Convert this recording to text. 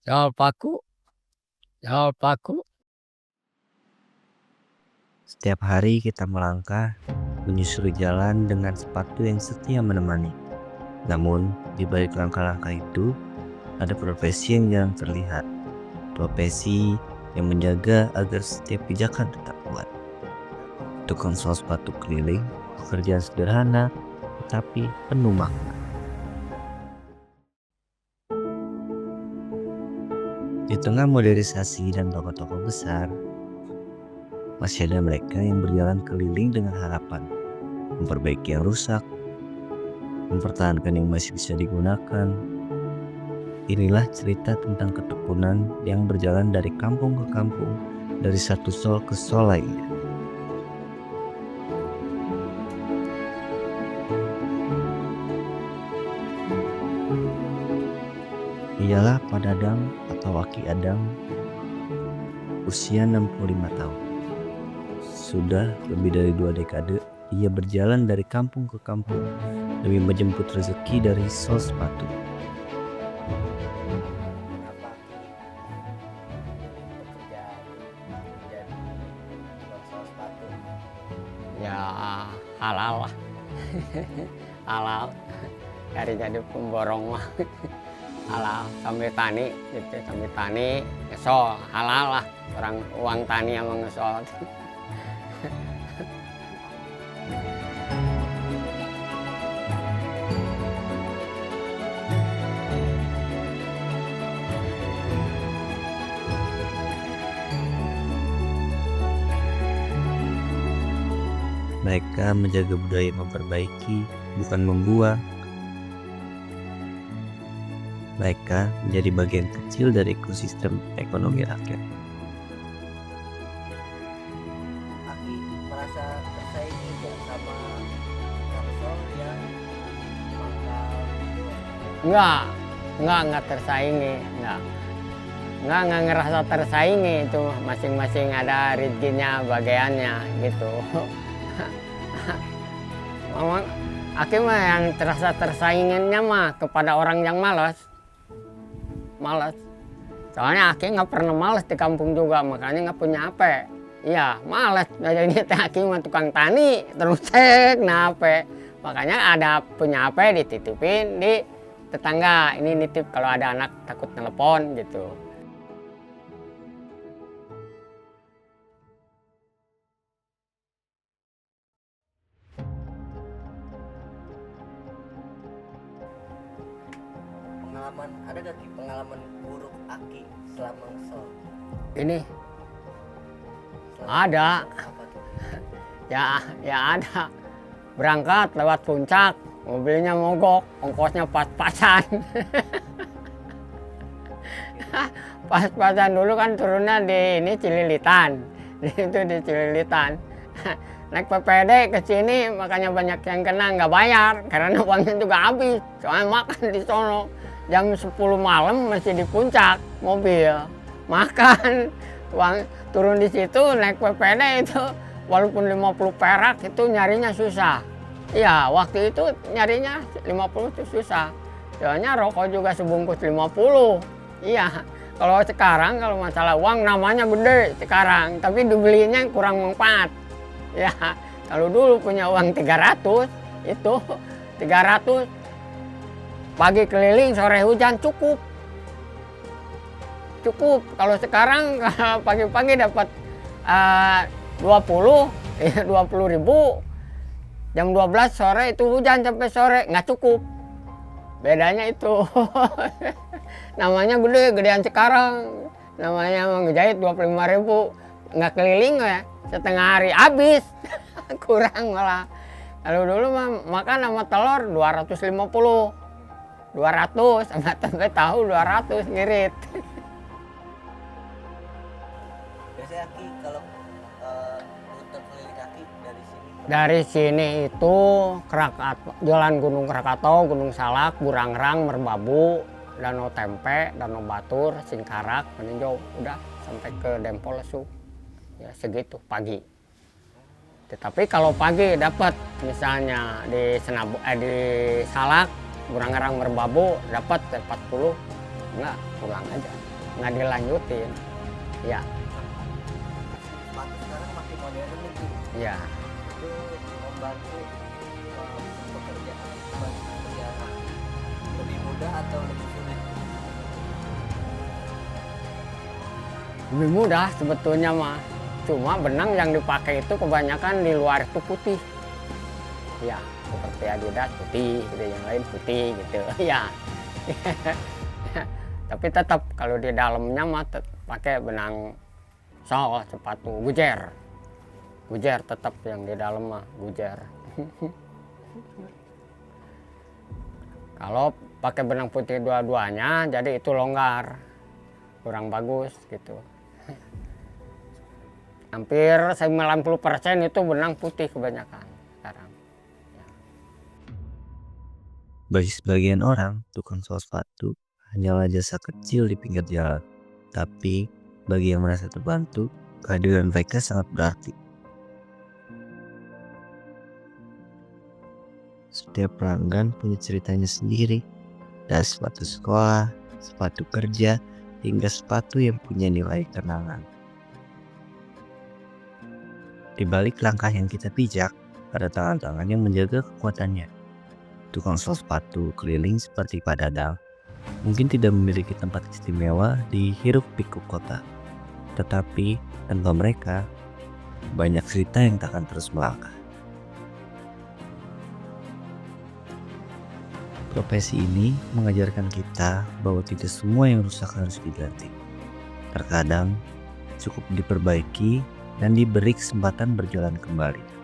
Soal paku, soal paku. Setiap hari kita melangkah, menyusuri jalan dengan sepatu yang setia menemani. Namun, di balik langkah-langkah itu, ada profesi yang jarang terlihat. Profesi yang menjaga agar setiap pijakan tetap kuat. Tukang sol sepatu keliling, pekerjaan sederhana, tetapi penuh makna. Di tengah modernisasi dan toko-toko besar, masih ada mereka yang berjalan keliling dengan harapan, memperbaiki yang rusak, mempertahankan yang masih bisa digunakan. Inilah cerita tentang ketekunan yang berjalan dari kampung ke kampung, dari satu sol ke sol lainnya. Ialah Pak Dadang atau Aki Adang, usia 65 tahun. Sudah lebih dari 2 dekade, ia berjalan dari kampung ke kampung demi menjemput rezeki dari sol sepatu. Ya halal lah. Halal dari jadi pemborong mah. Halal sambil tani gitu, sambil tani ngesol halal lah, orang uang tani sama ngesol. Mereka menjaga budaya memperbaiki, bukan membuang. Mereka menjadi bagian kecil dari ekosistem ekonomi rakyat. Aki merasa tersaingi nggak sama Samsung yang mangkal gitu? Enggak tersaingi, enggak ngerasa tersaingi, itu masing-masing ada rezekinya bagiannya gitu. Memang Aki mah yang terasa tersainginnya mah kepada orang yang malas. Soalnya Aki nggak pernah malas di kampung juga, makanya nggak punya HP. Iya, malas. Jadi Aki mah tukang tani, terus HP. Makanya ada punya HP dititipin di tetangga. Ini nitip kalau ada anak takut telepon gitu. Ada gak Ki pengalaman buruk Aki selama ngesol? Ini Selama ada. ngesol, apa tuh? Ya ada. Berangkat lewat puncak, mobilnya mogok, ongkosnya pas-pasan. Pas-pasan dulu kan turunnya di ini Cililitan. Itu di Cililitan. Naik PPD ke sini makanya banyak yang kena nggak bayar karena uangnya juga habis. Soalnya makan di sono. Jam 10 malam masih di puncak mobil. Makan, uang turun di situ naik PPD itu walaupun 50 perak itu nyarinya susah. Iya, waktu itu nyarinya 50 itu susah. Soalnya rokok juga sebungkus 50. Iya, kalau sekarang kalau masalah uang namanya gede sekarang, tapi dibelinya kurang manfaat. Ya, kalau dulu punya uang 300, itu 300 pagi keliling sore hujan cukup. Kalau sekarang pagi-pagi dapat 20 ribu, jam 12 sore itu hujan sampai sore nggak cukup. Bedanya itu. Namanya gedean sekarang. Namanya ngejahit 25 ribu, nggak keliling ya, setengah hari habis. Kurang malah. Kalau dulu mah makan sama telur 250, 200 sama tempe tahu 200 ngirit. Biasanya Aki kalau rute keliling Aki dari sini Dari sini itu Jalan Gunung Krakatau, Gunung Salak, Burangrang, Merbabu, Danau Tempe, Danau Batur, Singkarak, Meninjau, udah sampai ke Dempol Lesu. Ya segitu pagi. Tetapi kalau pagi dapat misalnya di Salak, Burangrang, Merbabu dapat 40 Enggak, pulang aja. Nggak dilanjutin. Ya, Sepatu sekarang makin modern nih Ki. ya. Itu membantu pekerjaan laki lebih mudah atau lebih sulit? Lebih mudah sebetulnya mah. Cuma benang yang dipakai itu kebanyakan di luar itu putih. Ya, seperti Adidas putih, gitu, yang lain putih gitu. Ya. Tapi tetap kalau di dalamnya mah pakai benang sol, sepatu gujer. Gujer tetap yang di dalam mah gujer. Kalau pakai benang putih dua-duanya, jadi itu longgar, kurang bagus gitu. Hampir 90% itu benang putih kebanyakan sekarang. Bagi sebagian orang, tukang sol sepatu hanyalah jasa kecil di pinggir jalan. Tapi bagi yang merasa terbantu, kehadiran mereka sangat berarti. Setiap pelanggan punya ceritanya sendiri, dari sepatu sekolah, sepatu kerja, hingga sepatu yang punya nilai kenangan. Di balik langkah yang kita pijak, ada tangan-tangan yang menjaga kekuatannya. Tukang sol sepatu keliling seperti Pak Dadang mungkin tidak memiliki tempat istimewa di hiruk pikuk kota. Tetapi tanpa mereka, banyak cerita yang takkan terus melangkah. Profesi ini mengajarkan kita bahwa tidak semua yang rusak harus diganti. Terkadang cukup diperbaiki dan diberi kesempatan berjalan kembali.